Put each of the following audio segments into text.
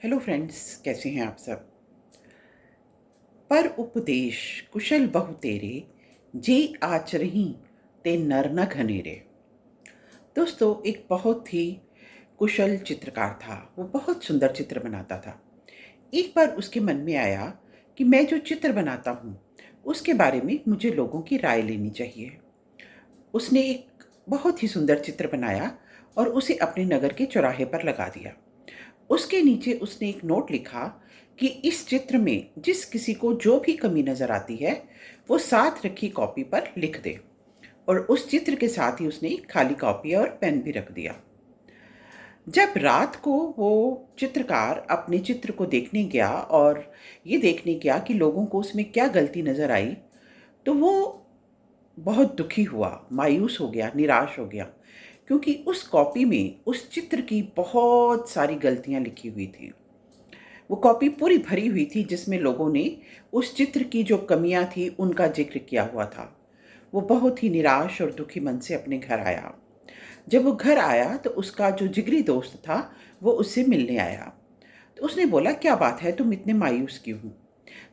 Hello friends, कैसे हैं आप सब। पर उपदेश कुशल बहु तेरे, जे आचरही ते नर न घनेरे। दोस्तों, एक बहुत ही कुशल चित्रकार था। वो बहुत सुंदर चित्र बनाता था। एक बार उसके मन में आया कि मैं जो चित्र बनाता हूँ उसके बारे में मुझे लोगों की राय लेनी चाहिए। उसने एक बहुत ही सुंदर चित्र बनाया और उसे अपने नगर के चौराहे पर लगा दिया। उसके नीचे उसने एक नोट लिखा कि इस चित्र में जिस किसी को जो भी कमी नज़र आती है वो साथ रखी कॉपी पर लिख दे। और उस चित्र के साथ ही उसने एक खाली कॉपी और पेन भी रख दिया। जब रात को वो चित्रकार अपने चित्र को देखने गया और ये देखने गया कि लोगों को उसमें क्या गलती नज़र आई, तो वो बहुत दुखी हुआ, मायूस हो गया, निराश हो गया, क्योंकि उस कॉपी में उस चित्र की बहुत सारी गलतियां लिखी हुई थी। वो कॉपी पूरी भरी हुई थी जिसमें लोगों ने उस चित्र की जो कमियां थी उनका जिक्र किया हुआ था। वो बहुत ही निराश और दुखी मन से अपने घर आया। जब वो घर आया तो उसका जो जिगरी दोस्त था वो उससे मिलने आया। तो उसने बोला, क्या बात है, तुम इतने मायूस क्यों हो।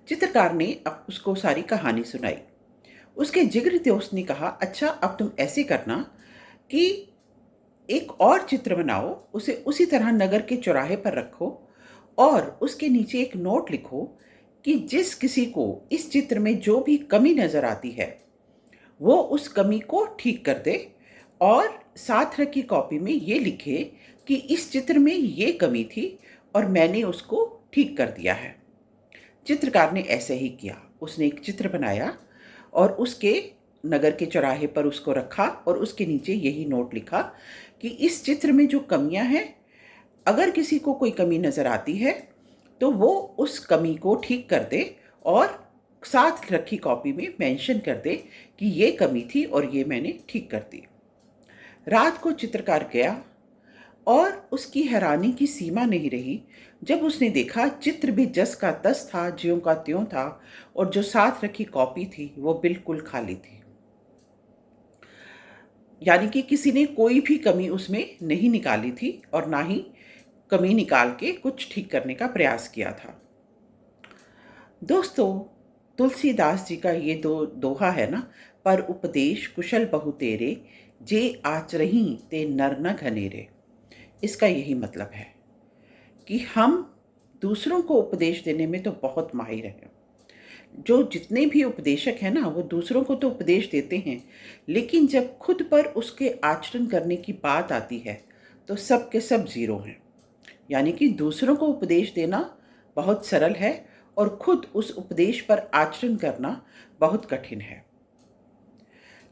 चित्रकार ने अब उसको सारी कहानी सुनाई। उसके जिगरी दोस्त ने कहा, अच्छा अब तुम ऐसे करना कि एक और चित्र बनाओ, उसे उसी तरह नगर के चौराहे पर रखो और उसके नीचे एक नोट लिखो कि जिस किसी को इस चित्र में जो भी कमी नज़र आती है वो उस कमी को ठीक कर दे और साथ रखी कॉपी में ये लिखे कि इस चित्र में ये कमी थी और मैंने उसको ठीक कर दिया है। चित्रकार ने ऐसे ही किया। उसने एक चित्र बनाया और उसके नगर के चौराहे पर उसको रखा और उसके नीचे यही नोट लिखा कि इस चित्र में जो कमियां हैं, अगर किसी को कोई कमी नज़र आती है तो वो उस कमी को ठीक कर दे और साथ रखी कॉपी में मेंशन कर दे कि ये कमी थी और ये मैंने ठीक कर दी। रात को चित्रकार गया और उसकी हैरानी की सीमा नहीं रही जब उसने देखा चित्र भी जस का तस था, ज्यों का त्यों था और जो साथ रखी कॉपी थी वो बिल्कुल खाली थी। यानी कि किसी ने कोई भी कमी उसमें नहीं निकाली थी और ना ही कमी निकाल के कुछ ठीक करने का प्रयास किया था। दोस्तों, तुलसीदास जी का ये दोहा है ना, पर उपदेश कुशल बहु तेरे, जे आचरही ते नर न घनेरे। इसका यही मतलब है कि हम दूसरों को उपदेश देने में तो बहुत माहिर हैं। जो जितने भी उपदेशक हैं ना वो दूसरों को तो उपदेश देते हैं, लेकिन जब खुद पर उसके आचरण करने की बात आती है तो सब के सब ज़ीरो हैं। यानी कि दूसरों को उपदेश देना बहुत सरल है और खुद उस उपदेश पर आचरण करना बहुत कठिन है।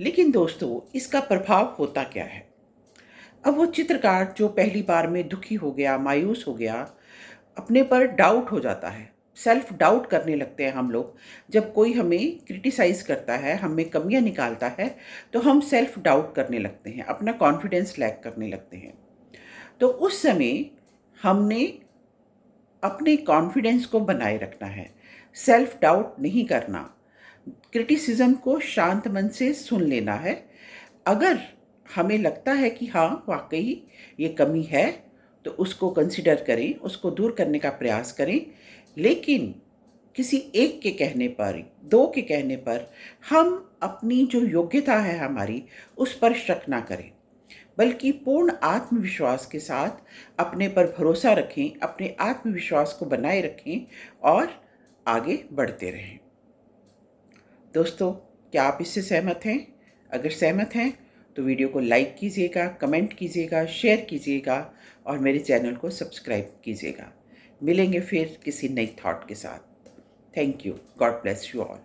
लेकिन दोस्तों, इसका प्रभाव होता क्या है। अब वो चित्रकार जो पहली बार में दुखी हो गया, मायूस हो गया, अपने पर डाउट हो जाता है, सेल्फ डाउट करने लगते हैं हम लोग। जब कोई हमें क्रिटिसाइज करता है, हमें कमियां निकालता है, तो हम सेल्फ डाउट करने लगते हैं, अपना कॉन्फिडेंस लैक करने लगते हैं। तो उस समय हमने अपने कॉन्फिडेंस को बनाए रखना है, सेल्फ डाउट नहीं करना, क्रिटिसिज्म को शांत मन से सुन लेना है। अगर हमें लगता है कि हाँ वाकई ये कमी है तो उसको कंसिडर करें, उसको दूर करने का प्रयास करें। लेकिन किसी एक के कहने पर, दो के कहने पर हम अपनी जो योग्यता है हमारी उस पर शक ना करें, बल्कि पूर्ण आत्मविश्वास के साथ अपने पर भरोसा रखें, अपने आत्मविश्वास को बनाए रखें और आगे बढ़ते रहें। दोस्तों, क्या आप इससे सहमत हैं? अगर सहमत हैं तो वीडियो को लाइक कीजिएगा, कमेंट कीजिएगा, शेयर कीजिएगा और मेरे चैनल को सब्सक्राइब कीजिएगा। मिलेंगे फिर किसी नई थॉट के साथ। Thank you. God bless you all.